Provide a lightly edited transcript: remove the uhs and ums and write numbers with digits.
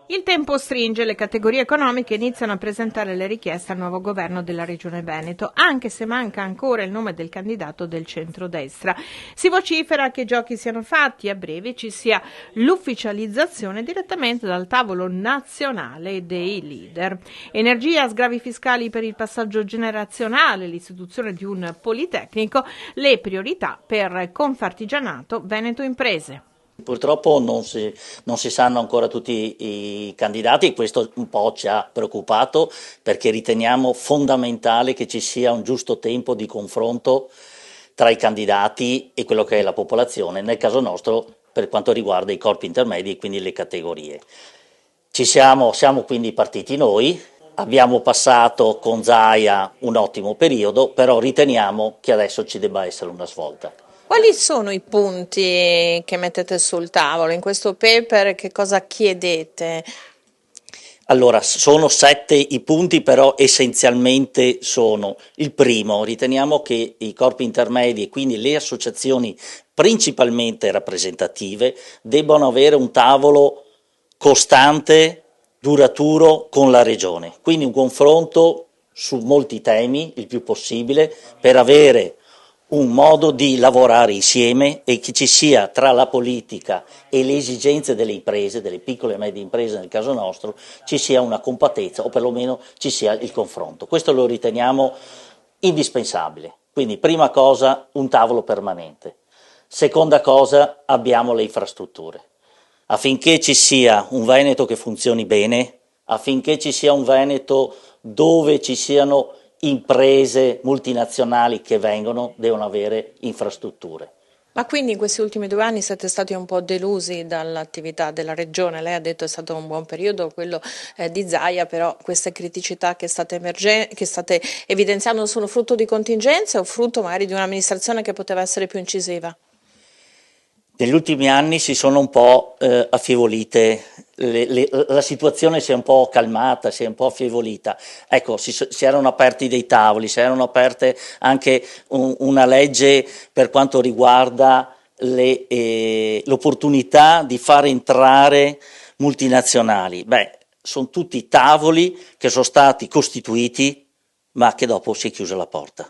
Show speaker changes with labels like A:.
A: Il tempo stringe, le categorie economiche iniziano a presentare le richieste al nuovo governo della Regione Veneto, anche se manca ancora il nome del candidato del centrodestra. Si vocifera che i giochi siano fatti e a breve ci sia l'ufficializzazione direttamente dal tavolo nazionale dei leader. Energia, sgravi fiscali per il passaggio generazionale, l'istituzione di un politecnico, le priorità per Confartigianato Veneto Imprese.
B: Purtroppo non si sanno ancora tutti i candidati e questo un po' ci ha preoccupato perché riteniamo fondamentale che ci sia un giusto tempo di confronto tra i candidati e quello che è la popolazione, nel caso nostro per quanto riguarda i corpi intermedi e quindi le categorie. Siamo quindi partiti noi, abbiamo passato con Zaia un ottimo periodo, però riteniamo che adesso ci debba essere una svolta.
C: Quali sono i punti che mettete sul tavolo? In questo paper che cosa chiedete?
B: Allora, sono 7 i punti, però essenzialmente sono: il primo, riteniamo che i corpi intermedi e quindi le associazioni principalmente rappresentative debbano avere un tavolo costante, duraturo con la Regione, quindi un confronto su molti temi, il più possibile, per avere un modo di lavorare insieme e che ci sia tra la politica e le esigenze delle imprese, delle piccole e medie imprese nel caso nostro, ci sia una compattezza o perlomeno ci sia il confronto. Questo lo riteniamo indispensabile. Quindi prima cosa un tavolo permanente. Seconda cosa abbiamo le infrastrutture. Affinché ci sia un Veneto che funzioni bene, affinché ci sia un Veneto dove ci siano imprese multinazionali che vengono, devono avere infrastrutture.
C: Ma quindi in questi ultimi 2 anni siete stati un po' delusi dall'attività della Regione? Lei ha detto che è stato un buon periodo quello di Zaia, però queste criticità che state evidenziando sono frutto di contingenze o frutto magari di un'amministrazione che poteva essere più incisiva?
B: Negli ultimi anni si sono un po' affievolite, la situazione si è un po' calmata, si è un po' affievolita. Ecco, si erano aperti dei tavoli, si erano aperte anche una legge per quanto riguarda l'opportunità di far entrare multinazionali. Beh, sono tutti tavoli che sono stati costituiti, ma che dopo si è chiusa la porta.